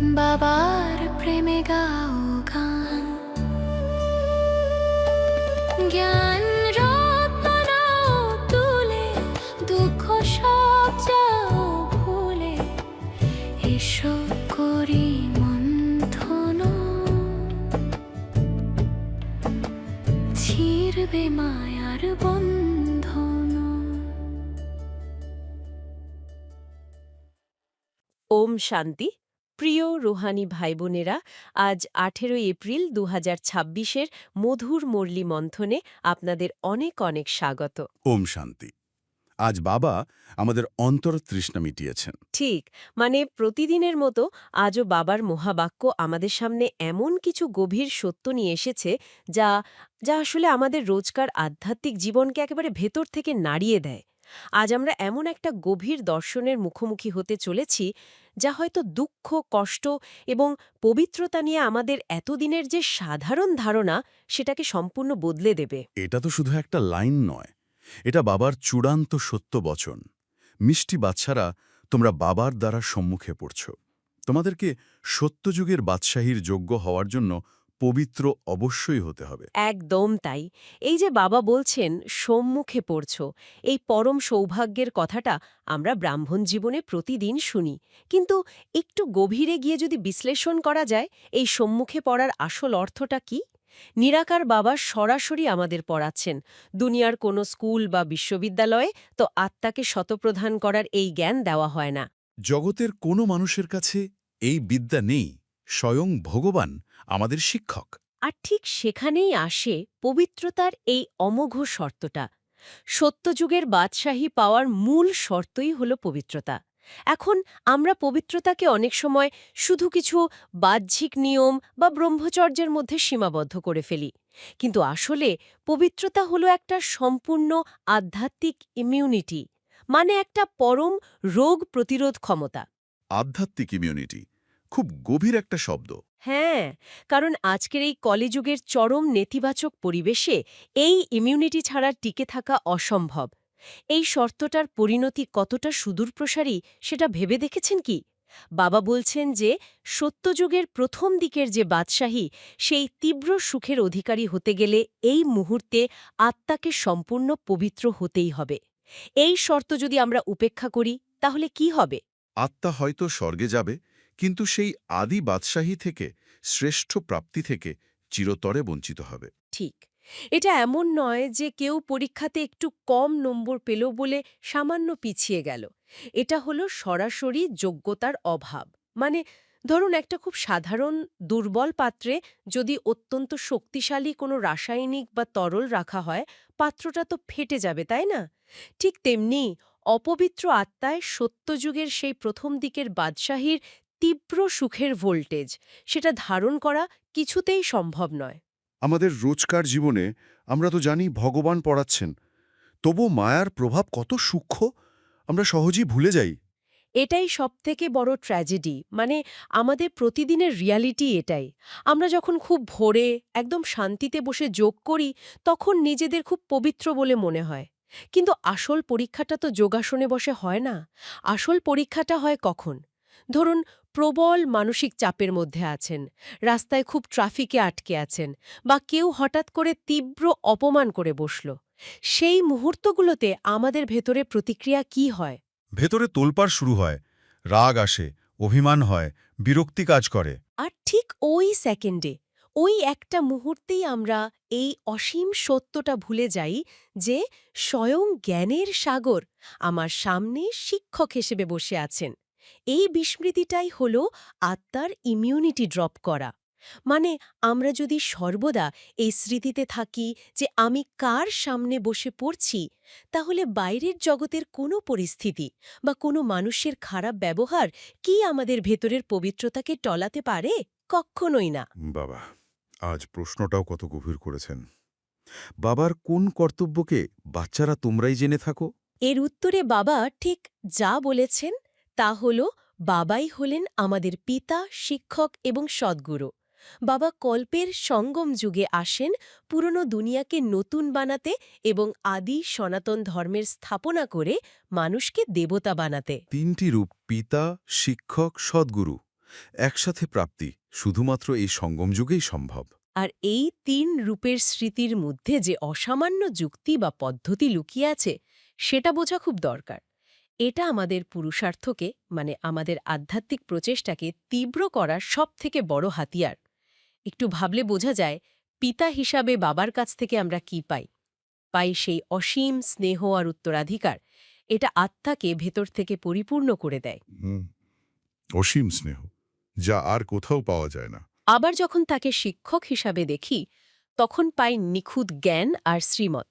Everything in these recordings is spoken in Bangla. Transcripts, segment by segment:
বাবার প্রেমে গাও গান, জ্ঞান রত্ন নাও তুলে, দুঃখ সব যাও ভুলে, এসো করি মন্থন, ছিড়বে মায়ার বন্ধন। ওম শান্তি। প্রিয় রুহানি ভাই বোনেরা, আজ 18 এপ্রিল 2026-এর মধুর মুরলী মন্থনে আপনাদের অনেক অনেক স্বাগত। ওম শান্তি। আজ বাবা আমাদের অন্তরতৃষ্ণা মিটিয়েছেন। ঠিক, মানে প্রতিদিনের মতো আজও বাবার মহাবাক্য আমাদের সামনে এমন কিছু গভীর সত্য নিয়ে এসেছে যা যা আসলে আমাদের রোজকার আধ্যাত্মিক জীবনকে একেবারে ভেতর থেকে নাড়িয়ে দেয়। আজ আমরা এমন একটা গভীর দর্শনের মুখোমুখি হতে চলেছি যা হয়তো দুঃখ, কষ্ট এবং পবিত্রতা নিয়ে আমাদের এতদিনের যে সাধারণ ধারণা সেটাকে সম্পূর্ণ বদলে দেবে। এটা তো শুধু একটা লাইন নয়, এটা বাবার চূড়ান্ত সত্য বচন। মিষ্টি বাচ্চারা, তোমরা বাবার দ্বারা সম্মুখে পড়ছ। তোমাদেরকে সত্যযুগের বাদশাহীর যোগ্য হওয়ার জন্য পবিত্র অবশ্যই হতে হবে। একদম তাই। এই যে বাবা বলছেন সম্মুখে পড়ছ, এই পরম সৌভাগ্যের কথাটা আমরা ব্রাহ্মণ জীবনে প্রতিদিন শুনি, কিন্তু একটু গভীরে গিয়ে যদি বিশ্লেষণ করা যায় এই সম্মুখে পড়ার আসল অর্থটা কি? নিরাকার বাবা সরাসরি আমাদের পড়াচ্ছেন। দুনিয়ার কোনো স্কুল বা বিশ্ববিদ্যালয়ে তো আত্মাকে শতপ্রধান করার এই জ্ঞান দেওয়া হয় না। জগতের কোনো মানুষের কাছে এই বিদ্যা নেই। স্বয়ং ভগবান আমাদের শিক্ষক। আর ঠিক সেখানেই আসে পবিত্রতার এই অমোঘ শর্তটা। সত্যযুগের বাদশাহী পাওয়ার মূল শর্তই হল পবিত্রতা। এখন আমরা পবিত্রতাকে অনেক সময় শুধু কিছু বাহ্যিক নিয়ম বা ব্রহ্মচর্যের মধ্যে সীমাবদ্ধ করে ফেলি, কিন্তু আসলে পবিত্রতা হলো একটা সম্পূর্ণ আধ্যাত্মিক ইমিউনিটি, মানে একটা পরম রোগ প্রতিরোধ ক্ষমতা। আধ্যাত্মিক ইমিউনিটি খুব গভীর একটা শব্দ। হ্যাঁ, কারণ আজকের এই কলিযুগের চরম নেতিবাচক পরিবেশে এই ইমিউনিটি ছাড়া টিকে থাকা অসম্ভব। এই শর্তটার পরিণতি কতটা সুদূরপ্রসারী সেটা ভেবে দেখেছেন কি? বাবা বলছেন যে সত্যযুগের প্রথম দিকের যে বাদশাহী, সেই তীব্র সুখের অধিকারী হতে গেলে এই মুহূর্তে আত্মাকে সম্পূর্ণ পবিত্র হতেই হবে। এই শর্ত যদি আমরা উপেক্ষা করি তাহলে কি হবে? আত্মা হয়তো স্বর্গে যাবে, কিন্তু সেই আদি বাদশাহী থেকে, শ্রেষ্ঠ প্রাপ্তি থেকে চিরতরে বঞ্চিত হবে। ঠিক। এটা এমন নয় যে কেউ পরীক্ষাতে একটু কম নম্বর পেল বলে সামান্য পিছিয়ে গেল। এটা হলো সরাসরি যোগ্যতার অভাব। মানে ধরুন একটা খুব সাধারণ দুর্বল পাত্রে যদি অত্যন্ত শক্তিশালী কোনো রাসায়নিক বা তরল রাখা হয়, পাত্রটা তো ফেটে যাবে, তাই না? ঠিক তেমনি অপবিত্র আত্মায় সত্যযুগের সেই প্রথম দিকের বাদশাহীর তীব্র সুখের ভোল্টেজ, সেটা ধারণ করা কিছুতেই সম্ভব নয়। আমাদের রোজকার জীবনে আমরা তো জানি ভগবান পড়াচ্ছেন, তবু মায়ার প্রভাব কত সূক্ষ্ম আমরা সহজেই ভুলে যাই। এটাই সবথেকে বড় ট্র্যাজেডি, মানে আমাদের প্রতিদিনের রিয়ালিটি এটাই। আমরা যখন খুব ভোরে একদম শান্তিতে বসে যোগ করি তখন নিজেদের খুব পবিত্র বলে মনে হয়, কিন্তু আসল পরীক্ষাটা তো যোগাসনে বসে হয় না। আসল পরীক্ষাটা হয় কখন? ধরুন প্রবল মানসিক চাপের মধ্যে আছেন, রাস্তায় খুব ট্রাফিকে আটকে আছেন, বা কেউ হঠাৎ করে তীব্র অপমান করে বসল। সেই মুহূর্তগুলোতে আমাদের ভেতরে প্রতিক্রিয়া কি হয়? ভেতরে তোলপাড় শুরু হয়, রাগ আসে, অভিমান হয়, বিরক্তি কাজ করে। আর ঠিক ওই সেকেন্ডে, ওই একটা মুহূর্তেই আমরা এই অসীম সত্যটা ভুলে যাই যে স্বয়ং জ্ঞানের সাগর আমার সামনে শিক্ষক হিসেবে বসে আছেন। এই বিস্মৃতিটাই হল আত্মার ইমিউনিটি ড্রপ করা। মানে আমরা যদি সর্বদা এই স্মৃতিতে থাকি যে আমি কার সামনে বসে পড়ছি, তাহলে বাইরের জগতের কোনো পরিস্থিতি বা কোনো মানুষের খারাপ ব্যবহার কি আমাদের ভেতরের পবিত্রতাকে টলাতে পারে? কক্ষণই না। বাবা, আজ প্রশ্নটাও কত গভীর করেছেন। বাবার কোন কর্তব্যকে বাচ্চারা তোমরাই জেনে থাকো? এর উত্তরে বাবা ঠিক যা বলেছেন তা হল, বাবাই হলেন আমাদের পিতা, শিক্ষক এবং সদ্গুরু। বাবা কল্পের সঙ্গম যুগে আসেন পুরনো দুনিয়াকে নতুন বানাতে এবং আদি সনাতন ধর্মের স্থাপনা করে মানুষকে দেবতা বানাতে। তিনটি রূপ, পিতা, শিক্ষক, সদ্গুরু। একসাথে প্রাপ্তি শুধুমাত্র এই সঙ্গম যুগেই সম্ভব। আর এই ৩ রূপের স্মৃতির মধ্যে যে অসামান্য যুক্তি বা পদ্ধতি লুকিয়ে আছে সেটা বোঝা খুব দরকার। এটা আমাদের পুরুষার্থকে মানে আমাদের আধ্যাত্মিক প্রচেষ্টাকে তীব্র করার সবথেকে বড় হাতিয়ার। একটু ভাবলে বোঝা যায় পিতা হিসাবে বাবার কাছ থেকে আমরা কি পাই। পাই সেই অসীম স্নেহ আর উত্তরাধিকার। এটা আত্মাকে ভেতর থেকে পরিপূর্ণ করে দেয়। অসীম স্নেহ, যা আর কোথাও পাওয়া যায় না। আবার যখন তাকে শিক্ষক হিসাবে দেখি তখন পাই নিখুঁত জ্ঞান আর শ্রীমত।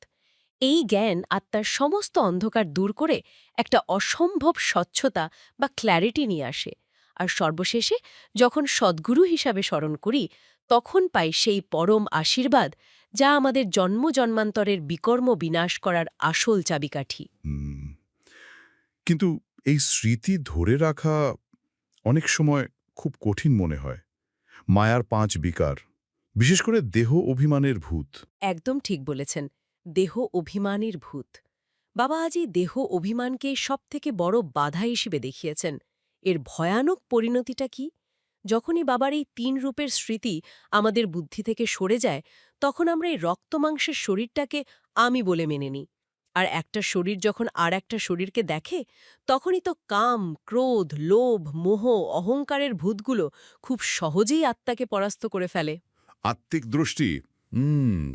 এই জ্ঞান আত্মার সমস্ত অন্ধকার দূর করে একটা অসম্ভব স্বচ্ছতা বা ক্ল্যারিটি নিয়ে আসে। আর সর্বশেষে যখন সদ্গুরু হিসাবে স্মরণ করি তখন পাই সেই পরম আশীর্বাদ যা আমাদের জন্ম জন্মান্তরের বিকর্ম বিনাশ করার আসল চাবিকাঠি। হুম, কিন্তু এই স্মৃতি ধরে রাখা অনেক সময় খুব কঠিন মনে হয়। মায়ার ৫ বিকার, বিশেষ করে দেহ অভিমানের ভূত। একদম ঠিক বলেছেন, দেহ অভিমানের ভূত। বাবা আজ এই দেহ অভিমানকে সবথেকে বড় বাধা হিসেবে দেখিয়েছেন। এর ভয়ানক পরিণতিটা কি? যখনই বাবার এই ৩ রূপের স্মৃতি আমাদের বুদ্ধি থেকে সরে যায় তখন আমরা এই রক্তমাংসের শরীরটাকে আমি বলে মেনে নিই। আর একটা শরীর যখন আর একটা শরীরকে দেখে তখনই তো কাম, ক্রোধ, লোভ, মোহ, অহংকারের ভূতগুলো খুব সহজেই আত্মাকে পরাস্ত করে ফেলে। আত্মিক দৃষ্টি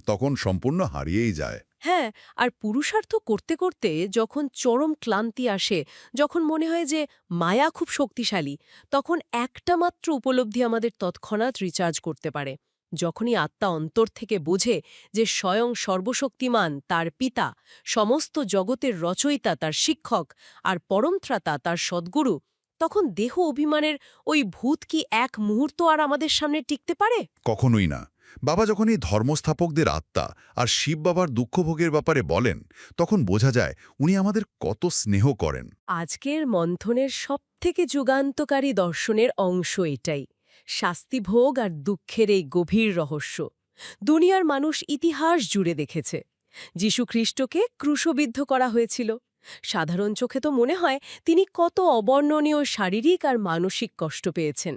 তখন সম্পূর্ণ হারিয়েই যায়। হ্যাঁ, আর পুরুষার্থ করতে করতে যখন চরম ক্লান্তি আসে, যখন মনে হয় যে মায়া খুব শক্তিশালী, তখন একটা মাত্র উপলব্ধি আমাদের তৎক্ষণাৎ রিচার্জ করতে পারে। যখনই আত্মা অন্তর থেকে বোঝে যে স্বয়ং সর্বশক্তিমান তার পিতা, সমস্ত জগতের রচয়িতা তার শিক্ষক, আর পরমত্রাতা তার সদ্গুরু, তখন দেহ অভিমানের ওই ভূত কি এক মুহূর্ত আর আমাদের সামনে টিকতে পারে? কখনোই না। বাবা যখন এই ধর্মস্থাপকদের আত্মা আর শিব বাবার দুঃখভোগের ব্যাপারে বলেন, তখন বোঝা যায় উনি আমাদের কত স্নেহ করেন। আজকের মন্থনের সবথেকে যুগান্তকারী দর্শনের অংশ এটাই, শাস্তিভোগ আর দুঃখের এই গভীর রহস্য। দুনিয়ার মানুষ ইতিহাস জুড়ে দেখেছে যীশুখ্রিস্টকে ক্রুশবিদ্ধ করা হয়েছিল। সাধারণ চোখে তো মনে হয় তিনি কত অবর্ণনীয় শারীরিক আর মানসিক কষ্ট পেয়েছেন।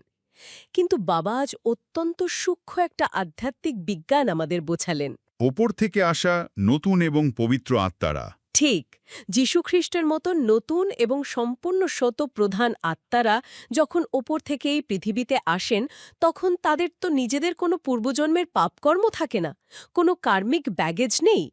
কিন্তু বাবা আজ অত্যন্ত সূক্ষ্ম একটা আধ্যাত্মিক বিজ্ঞান আমাদের বোঝালেন। ওপর থেকে আসা নতুন এবং পবিত্র আত্মারা ঠিক, যীশুখ্রিস্টের মতো নতুন এবং সম্পূর্ণ শতপ্রধান আত্মারা যখন ওপর থেকে এই পৃথিবীতে আসেন তখন তাদের তো নিজেদের কোনো পূর্বজন্মের পাপকর্ম থাকে না, কোনো কার্মিক ব্যাগেজ নেই।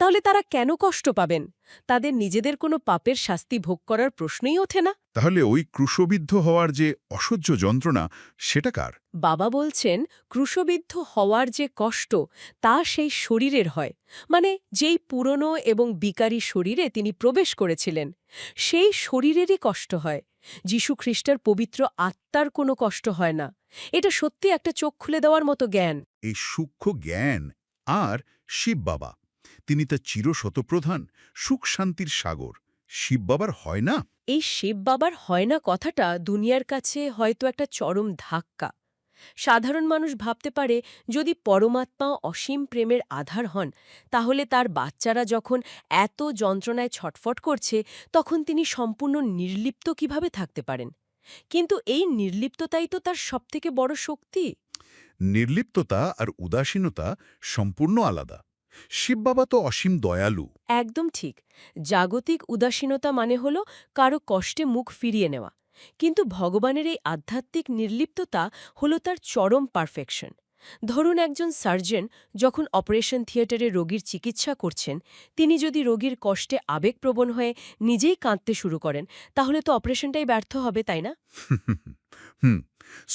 তাহলে তারা কেন কষ্ট পাবেন? তাদের নিজেদের কোনো পাপের শাস্তি ভোগ করার প্রশ্নই ওঠে না। তাহলে ওই ক্রুশবিদ্ধ হওয়ার যে অসহ্য যন্ত্রণা, সেটা কার? বাবা বলছেন ক্রুশবিদ্ধ হওয়ার যে কষ্ট তা সেই শরীরের হয়, মানে যেই পুরনো এবং বিকারী শরীরে তিনি প্রবেশ করেছিলেন সেই শরীরেরই কষ্ট হয়। যীশুখ্রিস্টের পবিত্র আত্মার কোনো কষ্ট হয় না। এটা সত্যি একটা চোখ খুলে দেওয়ার মতো জ্ঞান। এই সূক্ষ্ম জ্ঞান। আর শিব বাবা, তিনি তা চিরশতপ্রধান, সুখ শান্তির সাগর। শিব বাবার হয় না? এই শিব বাবার হয় না কথাটা দুনিয়ার কাছে হয়তো একটা চরম ধাক্কা। সাধারণ মানুষ ভাবতে পারে যদি পরমাত্মা অসীম প্রেমের আধার হন তাহলে তার বাচ্চারা যখন এত যন্ত্রণায় ছটফট করছে তখন তিনি সম্পূর্ণ নির্লিপ্ত কিভাবে থাকতে পারেন। কিন্তু এই নির্লিপ্ততাই তো তার সবথেকে বড় শক্তি। নির্লিপ্ততা আর উদাসীনতা সম্পূর্ণ আলাদা। শিব বাবা তো অসীম দয়ালু। একদম ঠিক। জাগতিক উদাসীনতা মানে হল কারো কষ্টে মুখ ফিরিয়ে নেওয়া, কিন্তু ভগবানের এই আধ্যাত্মিক নির্লিপ্ততা হল তার চরম পারফেকশন। ধরুন একজন সার্জন যখন অপারেশন থিয়েটারে রোগীর চিকিৎসা করছেন তিনি যদি রোগীর কষ্টে আবেগপ্রবণ হয়ে নিজেই কাঁদতে শুরু করেন তাহলে তো অপারেশনটাই ব্যর্থ হবে, তাই না?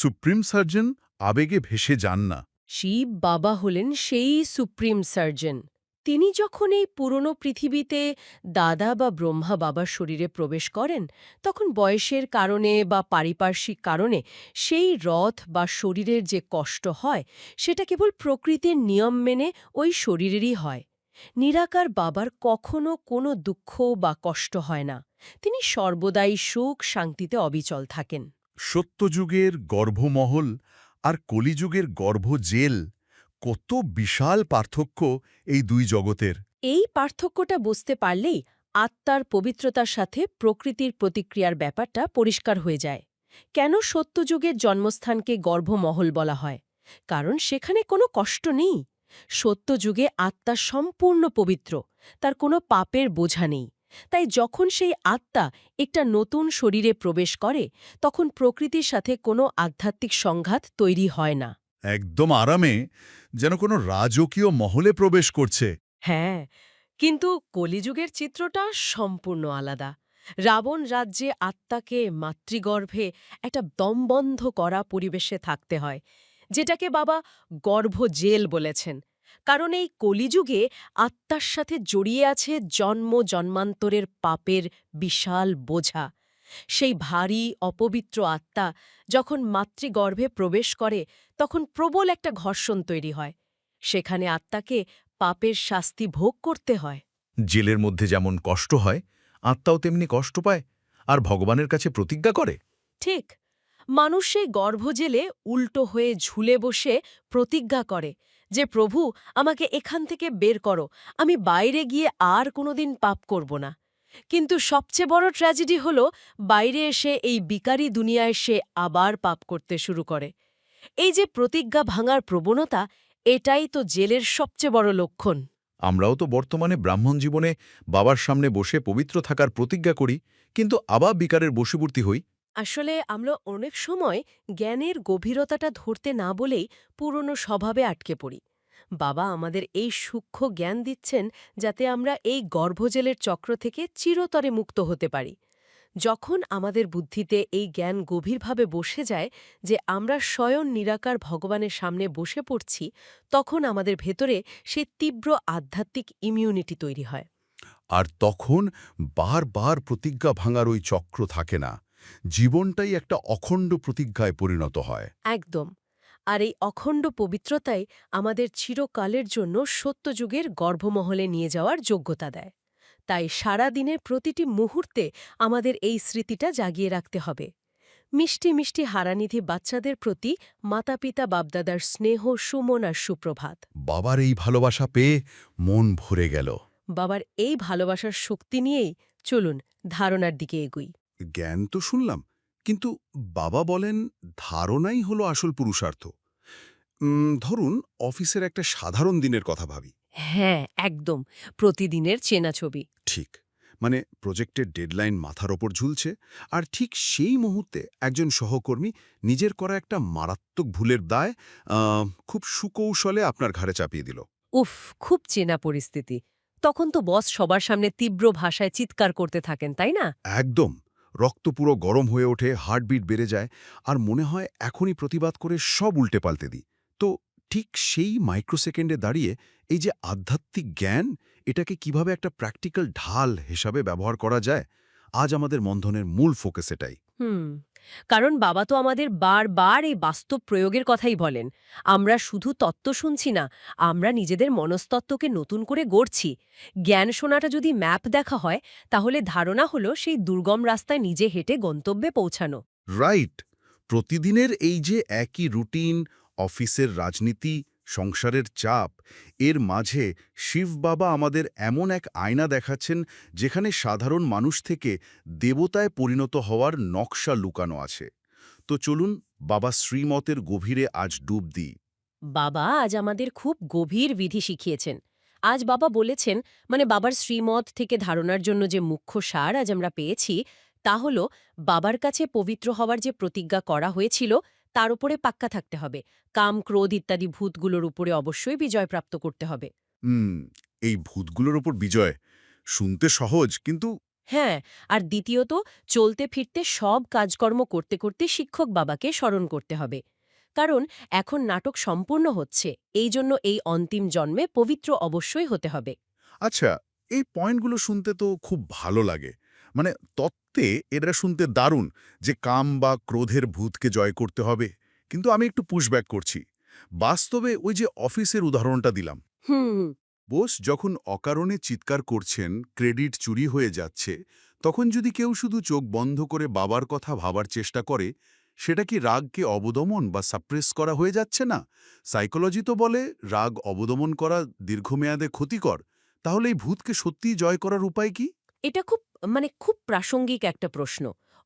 সুপ্রিম সার্জন আবেগে ভেসে যান না। শিব বাবা হলেন সেই সুপ্রিম সার্জন। তিনি যখন এই পুরনো পৃথিবীতে দাদা বা ব্রহ্মা বাবার শরীরে প্রবেশ করেন তখন বয়সের কারণে বা পারিপার্শ্বিক কারণে সেই রথ বা শরীরের যে কষ্ট হয় সেটা কেবল প্রকৃতির নিয়ম মেনে ওই শরীরেরই হয়। নিরাকার বাবার কখনো কোনো দুঃখ বা কষ্ট হয় না। তিনি সর্বদাই সুখ শান্তিতে অবিচল থাকেন। সত্যযুগের গর্ভমহল আর কলিযুগের গর্ভজেল, কত বিশাল পার্থক্য এই দুই জগতের। এই পার্থক্যটা বুঝতে পারলেই আত্মার পবিত্রতার সাথে প্রকৃতির প্রতিক্রিয়ার ব্যাপারটা পরিষ্কার হয়ে যায়। কেন সত্যযুগের জন্মস্থানকে গর্ভমহল বলা হয়? কারণ সেখানে কোনো কষ্ট নেই। সত্যযুগে আত্মা সম্পূর্ণ পবিত্র, তার কোনো পাপের বোঝা নেই। তাই যখন সেই আত্মা একটা নতুন শরীরে প্রবেশ করে, তখন প্রকৃতির সাথে কোনো আধ্যাত্মিক সংঘাত তৈরি হয় না। একদম আরামে, যেন কোনো রাজকীয় মহলে প্রবেশ করছে। হ্যাঁ, কিন্তু কলিযুগের চিত্রটা সম্পূর্ণ আলাদা। রাবণ রাজ্যে আত্মাকে মাতৃগর্ভে একটা দমবন্ধ করা পরিবেশে থাকতে হয়, যেটাকে বাবা গর্ভজেল বলেছেন। কারণ এই কলিযুগে আত্মার সাথে জড়িয়ে আছে জন্ম জন্মান্তরের পাপের বিশাল বোঝা। সেই ভারী অপবিত্র আত্মা যখন মাতৃগর্ভে প্রবেশ করে, তখন প্রবল একটা ঘর্ষণ তৈরি হয়। সেখানে আত্মাকে পাপের শাস্তি ভোগ করতে হয়। জেলের মধ্যে যেমন কষ্ট হয়, আত্মাও তেমনি কষ্ট পায় আর ভগবানের কাছে প্রতিজ্ঞা করে। ঠিক, মানুষ সেই গর্ভজেলে উল্টো হয়ে ঝুলে বসে প্রতিজ্ঞা করে যে প্রভু, আমাকে এখান থেকে বের করো, আমি বাইরে গিয়ে আর কোনোদিন পাপ করব না। কিন্তু সবচেয়ে বড় ট্র্যাজেডি হল, বাইরে এসে এই বিকারী দুনিয়ায় সে আবার পাপ করতে শুরু করে। এই যে প্রতিজ্ঞা ভাঙার প্রবণতা, এটাই তো জেলের সবচেয়ে বড় লক্ষণ। আমরাও তো বর্তমানে ব্রাহ্মণ জীবনে বাবার সামনে বসে পবিত্র থাকার প্রতিজ্ঞা করি, কিন্তু আবার বিকারের বশবর্তী হই। আসলে আমরা অনেক সময় জ্ঞানের গভীরতাটা ধরতে না বলেই পুরনো স্বভাবে আটকে পড়ি। বাবা আমাদের এই সূক্ষ্ম জ্ঞান দিচ্ছেন যাতে আমরা এই গর্ভজেলের চক্র থেকে চিরতরে মুক্ত হতে পারি। যখন আমাদের বুদ্ধিতে এই জ্ঞান গভীরভাবে বসে যায় যে আমরা স্বয়ং নিরাকার ভগবানের সামনে বসে পড়ছি, তখন আমাদের ভেতরে সে তীব্র আধ্যাত্মিক ইমিউনিটি তৈরি হয়। আর তখন বারবার প্রতিজ্ঞা ভাঙার ওই চক্র থাকে না, জীবনটাই একটা অখণ্ড প্রতিজ্ঞায় পরিণত হয়। একদম। আর এই অখণ্ড পবিত্রতাই আমাদের চিরকালের জন্য সত্যযুগের গর্ভমহলে নিয়ে যাওয়ার যোগ্যতা দেয়। তাই সারা দিনের প্রতিটি মুহূর্তে আমাদের এই স্মৃতিটা জাগিয়ে রাখতে হবে। মিষ্টি মিষ্টি হারানিধি বাচ্চাদের প্রতি মাতাপিতা বাপদাদার স্নেহ, সুমন আর সুপ্রভাত। বাবার এই ভালোবাসা পেয়ে মন ভরে গেল। বাবার এই ভালোবাসার শক্তি নিয়েই চলুন ধারণার দিকে এগুই। জ্ঞান তো শুনলাম, কিন্তু বাবা বলেন ধারণাই হলো আসল পুরুষার্থ। ধরুন অফিসের একটা সাধারণ দিনের কথা ভাবি। হ্যাঁ, একদম প্রতিদিনের চেনা ছবি। ঠিক, মানে প্রজেক্টের ডেডলাইন মাথার ওপর ঝুলছে, আর ঠিক সেই মুহূর্তে একজন সহকর্মী নিজের করা একটা মারাত্মক ভুলের দায় খুব সুকৌশলে আপনার ঘাড়ে চাপিয়ে দিল। উফ, খুব চেনা পরিস্থিতি। তখন তো বস সবার সামনে তীব্র ভাষায় চিৎকার করতে থাকেন, তাই না? একদম, রক্ত পুরো গরম হয়ে ওঠে, হার্টবিট বেড়ে যায়, আর মনে হয় এখনই প্রতিবাদ করে সব উল্টে পাল্টে দিই। তো ঠিক সেই মাইক্রোসেকেন্ডে দাঁড়িয়ে এই যে আধ্যাত্মিক জ্ঞান, এটাকে কিভাবে একটা প্র্যাকটিক্যাল ঢাল হিসাবে ব্যবহার করা যায়, আজ আমাদের মন্থনের মূল ফোকাস এটাই। কারণ বাবা তো আমাদের বারবার এই বাস্তব প্রয়োগের কথাই বলেন। আমরা শুধু তত্ত্ব শুনছি না, আমরা নিজেদের মনস্তত্ত্বকে নতুন করে গড়ছি। জ্ঞান শোনাটা যদি ম্যাপ দেখা হয়, তাহলে ধারণা হলো সেই দুর্গম রাস্তায় নিজে হেঁটে গন্তব্যে পৌঁছানো। রাইট, প্রতিদিনের এই যে একই রুটিন, অফিসের রাজনীতি, সংসারের চাপ, এর মাঝে শিব বাবা আমাদের এমন এক আয়না দেখাচ্ছেন যেখানে সাধারণ মানুষ থেকে দেবতায় পরিণত হওয়ার নকশা লুকানো আছে। তো চলুন বাবা শ্রীমতের গভীরে আজ ডুব দিই। বাবা আজ আমাদের খুব গভীর বিধি শিখিয়েছেন। আজ বাবা বলেছেন, মানে বাবার শ্রীমত থেকে ধারণার জন্য যে মুখ্য সার আজ আমরা পেয়েছি, তা হল বাবার কাছে পবিত্র হওয়ার যে প্রতিজ্ঞা করা হয়েছিল তার উপরে পাক্কা থাকতে হবে। কাম, ক্রোধ ইত্যাদি ভূতগুলোর উপরে অবশ্যই বিজয় প্রাপ্ত করতে হবে। এই ভূতগুলোর ওপর বিজয় শুনতে সহজ, কিন্তু হ্যাঁ, আর দ্বিতীয়ত, চলতে ফিরতে সব কাজকর্ম করতে করতে শিক্ষক বাবাকে স্মরণ করতে হবে। কারণ এখন নাটক সম্পূর্ণ হচ্ছে, এই জন্য এই অন্তিম জন্মে পবিত্র অবশ্যই হতে হবে। আচ্ছা, এই পয়েন্টগুলো শুনতে তো খুব ভালো লাগে। মানে তত্ত্বে এরা শুনতে দারুণ যে কাম বা ক্রোধের ভূতকে জয় করতে হবে, কিন্তু আমি একটু পুশব্যাক করছি। বাস্তবে ওই যে অফিসের উদাহরণটা দিলাম, হুম বোস যখন অকারণে চিৎকার করছেন, ক্রেডিট চুরি হয়ে যাচ্ছে, তখন যদি কেউ শুধু চোখ বন্ধ করে বাবার কথা ভাবার চেষ্টা করে, সেটা কি রাগকে অবদমন বা সাপ্রেস করা হয়ে যাচ্ছে না? সাইকোলজি তো বলে রাগ অবদমন করা দীর্ঘমেয়াদে ক্ষতিকর। তাহলে এই ভূতকে সত্যিই জয় করার উপায় কি? এটা খুব প্রাসঙ্গিক একটা প্রশ্ন।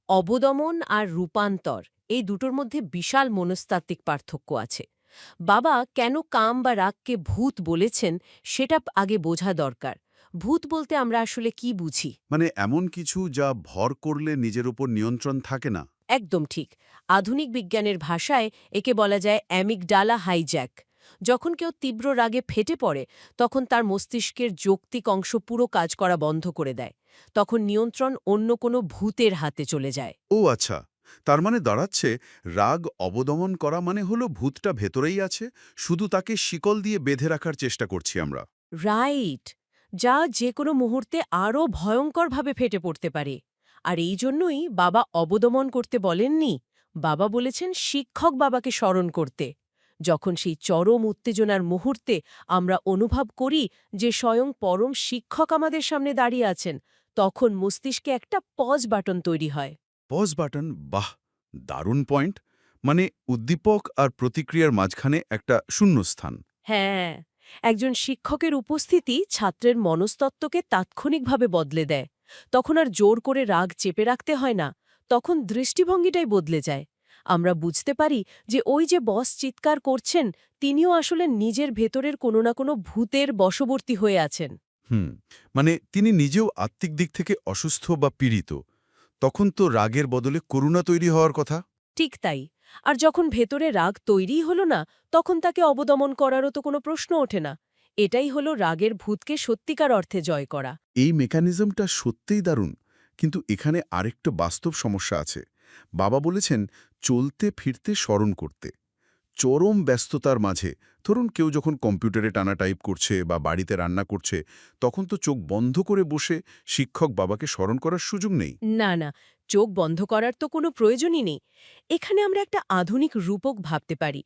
অবদমন আর রূপান্তর এই দুটোর মধ্যে বিশাল মনস্তাত্ত্বিক পার্থক্য আছে। বাবা কেন কাম বা রাগকে ভূত বলেছেন সেটা আগে বোঝা দরকার। ভূত বলতে আমরা আসলে কি বুঝি? মানে এমন কিছু যা ভর করলে নিজের উপর নিয়ন্ত্রণ থাকে না। একদম ঠিক। আধুনিক বিজ্ঞানের ভাষায় একে বলা যায় অ্যামিগডালা হাইজ্যাক। যখন কেউ তীব্র রাগে ফেটে পড়ে তখন তার মস্তিষ্কের যৌক্তিক অংশ পুরো কাজ করা বন্ধ করে দেয়। তখন নিয়ন্ত্রণ অন্য কোনো ভূতের হাতে চলে যায়। ও আচ্ছা, তার মানে দাঁড়াচ্ছে রাগ অবদমন করা মানে হলো ভূতটা ভেতরেই আছে, শুধু তাকে শিকল দিয়ে বেঁধে রাখার চেষ্টা করছি আমরা। রাইট। যা যে কোনো মুহূর্তে আরও ভয়ঙ্করভাবে ফেটে পড়তে পারে। আর এই জন্যই বাবা অবদমন করতে বলেননি। বাবা বলেছেন শিক্ষক বাবাকে স্মরণ করতে। যখন সেই চরম উত্তেজনার মুহূর্তে আমরা অনুভব করি যে স্বয়ং পরম শিক্ষক আমাদের সামনে দাঁড়িয়ে আছেন, তখন মস্তিষ্কে একটা পজ বাটন তৈরি হয়। পজ বাটন, বাহ, দারুণ পয়েন্ট। মানে উদ্দীপক আর প্রতিক্রিয়ার মাঝখানে একটা শূন্যস্থান। হ্যাঁ, একজন শিক্ষকের উপস্থিতি ছাত্রের মনস্তত্ত্বকে তাৎক্ষণিকভাবে বদলে দেয়। তখন আর জোর করে রাগ চেপে রাখতে হয় না, তখন দৃষ্টিভঙ্গিটাই বদলে যায়। আমরা বুঝতে পারি যে ওই যে বস চিৎকার করছেন তিনিও আসলে নিজের ভেতরের কোনো না কোনো ভূতের বশবর্তী হয়ে আছেন। মানে তিনি নিজেও আত্মিক দিক থেকে অসুস্থ বা পীড়িত। তখন তো রাগের বদলে করুণা তৈরি হওয়ার কথা। ঠিক তাই। আর যখন ভেতরে রাগ তৈরিই হলো না, তখন তাকে অবদমন করারও তো কোনো প্রশ্ন ওঠে না। এটাই হলো রাগের ভূতকে সত্যিকার অর্থে জয় করা। এই মেকানিজমটা সত্যিই দারুণ, কিন্তু এখানে আরেকটা বাস্তব সমস্যা আছে। বাবা বলেছেন চলতে ফিরতে স্মরণ করতে। চরম ব্যস্ততার মাঝে, ধরুন কেউ যখন কম্পিউটারে টানা টাইপ করছে বা বাড়িতে রান্না করছে, তখন তো চোখ বন্ধ করে বসে শিক্ষক বাবাকে স্মরণ করার সুযোগ নেই। না না, চোখ বন্ধ করার তো কোনো প্রয়োজনই নেই। এখানে আমরা একটা আধুনিক রূপক ভাবতে পারি।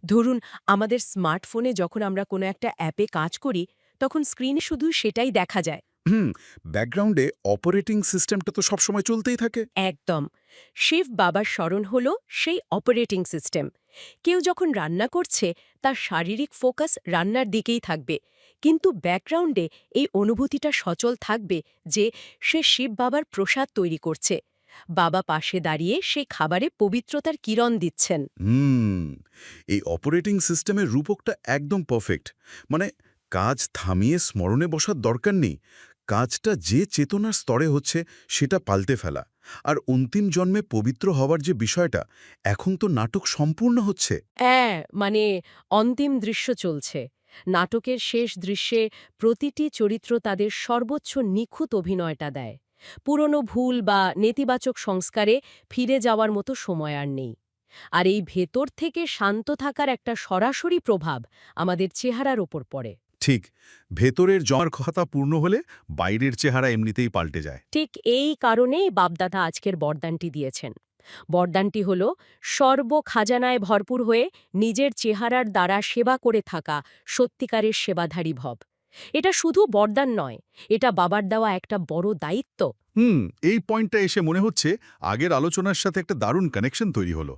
ধরুন আমাদের স্মার্টফোনে যখন আমরা কোনো একটা অ্যাপে কাজ করি, তখন স্ক্রিনে শুধু সেটাই দেখা যায়। ব্যাকগ্রাউন্ডে অপারেটিং সিস্টেমটা তো সবসময় চলতেই থাকে। একদম। শিব বাবার স্মরণ হল সেই অপারেটিং সিস্টেম। কেউ যখন রান্না করছে তার শারীরিক ফোকাস রান্নার দিকেই থাকবে, কিন্তু ব্যাকগ্রাউন্ডে এই অনুভূতিটা সচল থাকবে যে সে শিব বাবার প্রসাদ তৈরি করছে। বাবা পাশে দাঁড়িয়ে সেই খাবারে পবিত্রতার কিরণ দিচ্ছেন। এই অপারেটিং সিস্টেমের রূপকটা একদম পারফেক্ট। মানে কাজ থামিয়ে স্মরণে বসার দরকার নেই, কাজটা যে চেতনার স্তরে হচ্ছে সেটা পাল্টে ফেলা। আর অন্তিম জন্মে পবিত্র হওয়ার যে বিষয়টা, এখন তো নাটক সম্পূর্ণ হচ্ছে। হ্যাঁ, মানে অন্তিম দৃশ্য চলছে। নাটকের শেষ দৃশ্যে প্রতিটি চরিত্র তাদের সর্বোচ্চ নিখুঁত অভিনয়টা দেয়। পুরনো ভুল বা নেতিবাচক সংস্কারে ফিরে যাওয়ার মতো সময় আর নেই। আর এই ভেতর থেকে শান্ত থাকার একটা সরাসরি প্রভাব আমাদের চেহারার ওপর পড়ে। ঠিক, ভেতরের জমার খাতা পূর্ণ হলে বাইরের চেহারা এমনিতেই পাল্টে যায়। ঠিক এই কারণেই বাপদাদা আজকের বরদানটি দিয়েছেন। বরদানটি হল সর্বখাজানায় ভরপুর হয়ে নিজের চেহারার দ্বারা সেবা করে থাকা সত্যিকারের সেবাধারী ভব। এটা শুধু বরদান নয়, এটা বাবার দেওয়া একটা বড় দায়িত্ব। এই পয়েন্টটা এসে মনে হচ্ছে আগের আলোচনার সাথে একটা দারুণ কানেকশন তৈরি হলো।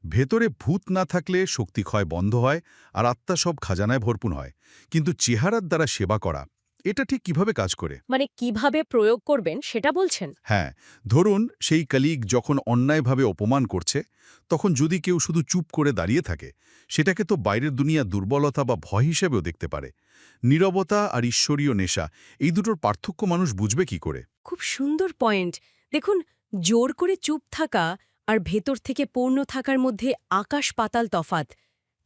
ভেতরে ভূত না থাকলে শক্তিক্ষয় বন্ধ হয় আর আত্মা সব খাজানায় ভরপুর হয়, কিন্তু চেহারার দ্বারা সেবা করা, এটা ঠিক কিভাবে কাজ করে? মানে কিভাবে প্রয়োগ করবেন সেটা বলছেন? হ্যাঁ, ধরুন সেই কলিগ যখন অন্যায়ভাবে অপমান করছে, তখন যদি কেউ শুধু চুপ করে দাঁড়িয়ে থাকে, সেটাকে তো বাইরের দুনিয়া দুর্বলতা বা ভয় হিসেবেও দেখতে পারে। নীরবতা আর ঈশ্বরীয় নেশা, এই দুটোর পার্থক্য মানুষ বুঝবে কি করে? খুব সুন্দর পয়েন্ট। দেখুন, জোর করে চুপ থাকা আর ভেতর থেকে পূর্ণ থাকার মধ্যে আকাশ পাতাল তফাত।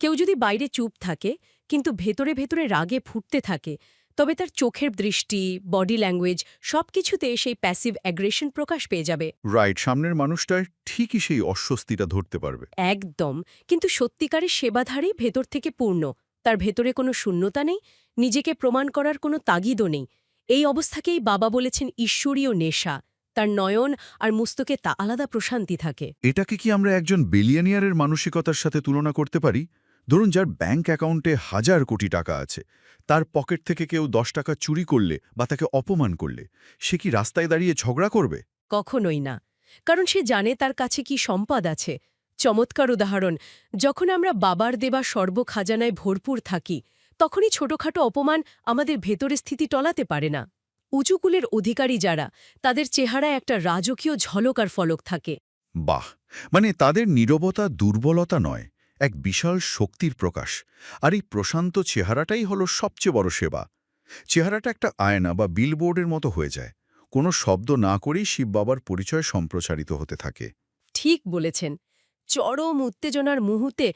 কেউ যদি বাইরে চুপ থাকে কিন্তু ভেতরে ভেতরে রাগে ফুটতে থাকে, তবে তার চোখের দৃষ্টি, বডি ল্যাঙ্গুয়েজ সবকিছুতে সেই প্যাসিভ অ্যাগ্রেশন প্রকাশ পেয়ে যাবে। রাইট, সামনের মানুষটা ঠিকই সেই অস্বস্তিটা ধরতে পারবে। একদম। কিন্তু সত্যিকারের সেবাধারী ভেতর থেকে পূর্ণ। তার ভেতরে কোনো শূন্যতা নেই, নিজেকে প্রমাণ করার কোনো তাগিদও নেই। এই অবস্থাকেই বাবা বলেছেন ঈশ্বরীয় নেশা। তার নয়ন আর মস্তকে তা আলাদা প্রশান্তি থাকে। এটাকে কি আমরা একজন বিলিয়নিয়ারের মানসিকতার সাথে তুলনা করতে পারি? ধরুন যার ব্যাংক অ্যাকাউন্টে 1000 কোটি টাকা আছে, তার পকেট থেকে কেউ 10 টাকা চুরি করলে বা তাকে অপমান করলে, সে কি রাস্তায় দাঁড়িয়ে ঝগড়া করবে? কখনোই না। কারণ সে জানে তার কাছে কি সম্পদ আছে। চমৎকার উদাহরণ। যখন আমরা বাবার দেবা সর্বখাজানায় ভরপুর থাকি, তখনই ছোটখাটো অপমান আমাদের ভেতরে স্থিতি টলাতে পারে না। উঁচুকুলের অধিকারী যারা, তাদের চেহারায় একটা রাজকীয় ঝলক আর ফলক থাকে। বাহ, মানে তাদের নীরবতা দুর্বলতা নয়, এক বিশাল শক্তির প্রকাশ। আর এই প্রশান্ত চেহারাটাই হলো সবচেয়ে বড় সেবা। চেহারাটা একটা আয়না বা বিলবোর্ডের মতো হয়ে যায়। কোনো শব্দ না করেই শিব বাবার পরিচয় সম্প্রচারিত হতে থাকে। ঠিক বলেছেন। চরম উত্তেজনার মুহূর্তে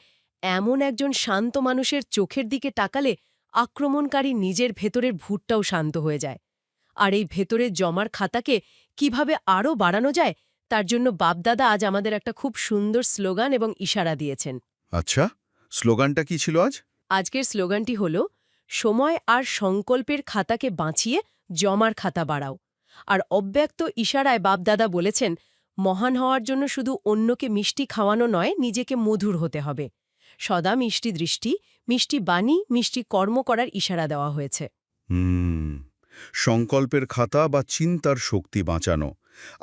এমন একজন শান্ত মানুষের চোখের দিকে তাকালে আক্রমণকারী নিজের ভেতরের ভূতটাও শান্ত হয়ে যায়। আর এই ভেতরের জমার খাতাকে কিভাবে আরও বাড়ানো যায়, তার জন্য বাপদাদা আজ আমাদের একটা খুব সুন্দর স্লোগান এবং ইশারা দিয়েছেন। আচ্ছা, স্লোগানটা কি ছিল আজ? আজকের স্লোগানটি হল, সময় আর সংকল্পের খাতাকে বাঁচিয়ে জমার খাতা বাড়াও। আর অব্যক্ত ইশারায় বাপদাদা বলেছেন, মহান হওয়ার জন্য শুধু অন্যকে মিষ্টি খাওয়ানো নয়, নিজেকে মধুর হতে হবে। সদা মিষ্টি দৃষ্টি, মিষ্টি বাণী, মিষ্টি কর্ম করার ইশারা দেওয়া হয়েছে। সংকল্পের খাতা বা চিন্তার শক্তি বাঁচানো।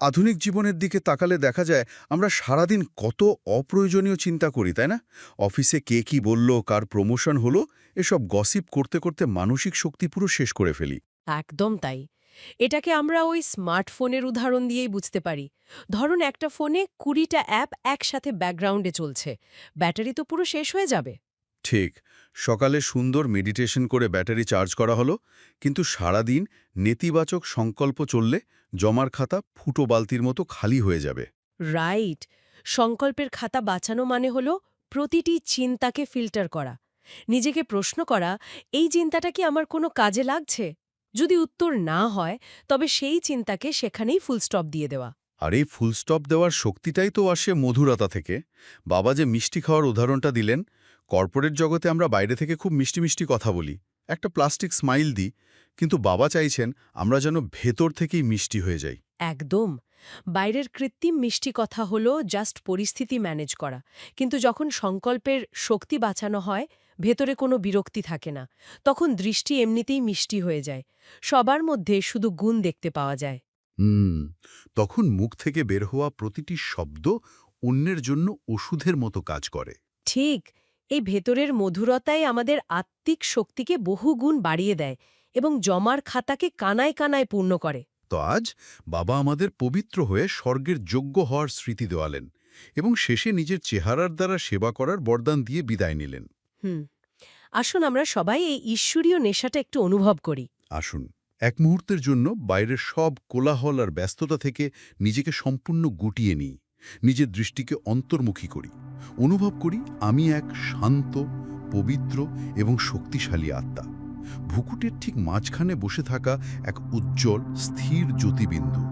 আধুনিক জীবনের দিকে তাকালে দেখা যায় আমরা সারাদিন কত অপ্রয়োজনীয় চিন্তা করি, তাই না? অফিসে কে কি বলল, কার প্রমোশন হলো, এসব গসিপ করতে করতে মানসিক শক্তি পুরো শেষ করে ফেলি। একদম তাই। এটাকে আমরা ওই স্মার্টফোনের উদাহরণ দিয়েই বুঝতে পারি। ধরুন, একটা ফোনে 20টা অ্যাপ একসাথে ব্যাকগ্রাউন্ডে চলছে, ব্যাটারি তো পুরো শেষ হয়ে যাবে। ঠিক, সকালে সুন্দর মেডিটেশন করে ব্যাটারি চার্জ করা হলো, কিন্তু সারাদিন নেতিবাচক সংকল্প চললে জমার খাতা ফুটো বালতির মতো খালি হয়ে যাবে। রাইট। সংকল্পের খাতা বাঁচানো মানে হলো প্রতিটি চিন্তাকে ফিল্টার করা। নিজেকে প্রশ্ন করা, এই চিন্তাটা কি আমার কোনো কাজে লাগছে? যদি উত্তর না হয়, তবে সেই চিন্তাকে সেখানেই ফুলস্টপ দিয়ে দেওয়া। আর এই ফুলস্টপ দেওয়ার শক্তিটাই তো আসে মধুরতা থেকে। বাবা যে মিষ্টি খাওয়ার উদাহরণটা দিলেন, কর্পোরেট জগতে আমরা বাইরে থেকে খুব মিষ্টি মিষ্টি কথা বলি, একটা প্লাস্টিক স্মাইল দিই, কিন্তু বাবা চাইছেন আমরা যেন ভেতর থেকেই মিষ্টি হয়ে যাই। একদম। বাইরের কৃত্রিম মিষ্টি কথা হলো জাস্ট পরিস্থিতি ম্যানেজ করা, কিন্তু যখন সংকল্পের শক্তি বাঁচানো হয়, ভেতরে কোনো বিরক্তি থাকে না। তখন দৃষ্টি এমনিতেই মিষ্টি হয়ে যায়, সবার মধ্যে শুধু গুণ দেখতে পাওয়া যায়। তখন মুখ থেকে বের হওয়া প্রতিটি শব্দ অন্যের জন্য ওষুধের মতো কাজ করে। ঠিক, এই ভেতরের মধুরতাই আমাদের আত্মিক শক্তিকে বহুগুণ বাড়িয়ে দেয় এবং জমার খাতাকে কানায় কানায় পূর্ণ করে। তো আজ বাবা আমাদের পবিত্র হয়ে স্বর্গের যোগ্য হওয়ার স্মৃতি দেওয়ালেন এবং শেষে নিজের চেহারার দ্বারা সেবা করার বরদান দিয়ে বিদায় নিলেন। আসুন আমরা সবাই এই ঈশ্বরীয় নেশাটা একটু অনুভব করি। আসুন, এক মুহূর্তের জন্য বাইরের সব কোলাহল আর ব্যস্ততা থেকে নিজেকে সম্পূর্ণ গুটিয়ে নিই, নিজের দৃষ্টিকে অন্তর্মুখী করি, অনুভব করি আমি এক শান্ত, পবিত্র এবং শক্তিশালী আত্মা। ভুকুটের ঠিক মাঝখানে বসে থাকা এক উজ্জ্বল স্থির জ্যোতিবিন্দু।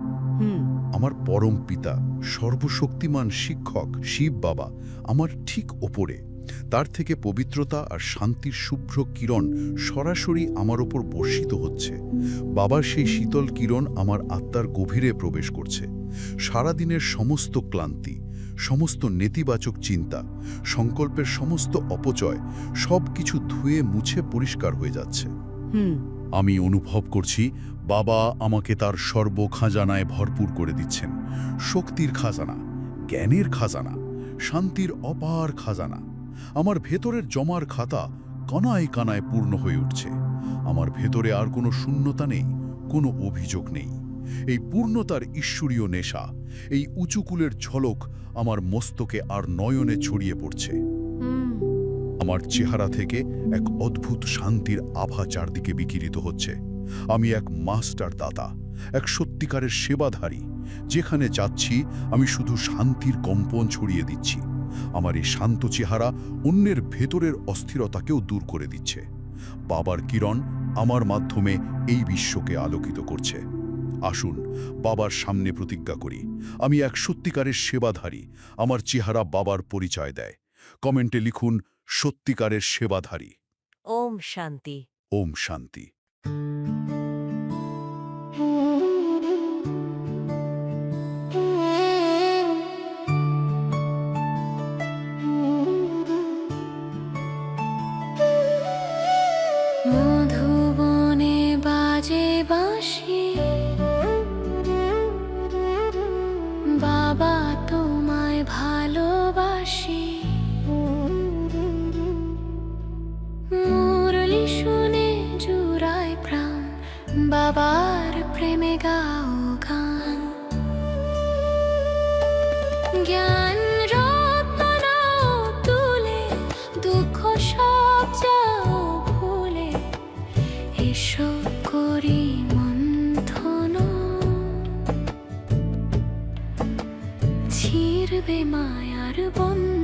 আমার পরম পিতা, সর্বশক্তিমান শিক্ষক শিব বাবা আমার ঠিক ওপরে। তার থেকে পবিত্রতা আর শান্তির শুভ্র কিরণ সরাসরি আমার ওপর বর্ষিত হচ্ছে। বাবার সেই শীতল কিরণ আমার আত্মার গভীরে প্রবেশ করছে। সারাদিনের সমস্ত ক্লান্তি, সমস্ত নেতিবাচক চিন্তা, সংকল্পের সমস্ত অপচয় সব কিছু ধুয়ে মুছে পরিষ্কার হয়ে যাচ্ছে। আমি অনুভব করছি বাবা আমাকে তার সর্বখাজানায় ভরপুর করে দিচ্ছেন। শক্তির খাজানা, জ্ঞানের খাজানা, শান্তির অপার খাজানা। আমার ভেতরের জমার খাতা কানায় কানায় পূর্ণ হয়ে উঠছে। আমার ভেতরে আর কোনো শূন্যতা নেই, কোনো অভিযোগ নেই। এই পূর্ণতার ঈশ্বরীয় নেশা, এই উঁচুকুলের ঝলক আমার মস্তকে আর নয়নে ছড়িয়ে পড়ছে। আমার চেহারা থেকে এক অদ্ভুত শান্তির আভা চারদিকে বিকিরিত হচ্ছে। আমি এক মাস্টার দাতা, এক সত্যিকারের সেবাধারী। যেখানে যাচ্ছি আমি শুধু শান্তির কম্পন ছড়িয়ে দিচ্ছি। আমার এই শান্ত চেহারা অন্যের ভেতরের অস্থিরতাকেও দূর করে দিচ্ছে। বাবার কিরণ আমার মাধ্যমে এই বিশ্বকে আলোকিত করছে। আসুন বাবার সামনে প্রতিজ্ঞা করি, আমি এক সত্যিকারের সেবাধারী। আমার চেহারা বাবার পরিচয় দেয়। কমেন্টে লিখুন সত্যিকারের সেবাধারী। ওম শান্তি। ওম শান্তি। মধুবনে বাজে বাঁশি, বাবা তোমায় ভালোবাসি। মুরলি শুনে জুড়ায় প্রাণ, বাবার প্রেমে গাও গান, জ্ঞান রত্ন নাও তুলে, দুঃখ সব যাও ভুলে, এসো করি মন্থন, ছিড়বে মায়ার বন্ধন।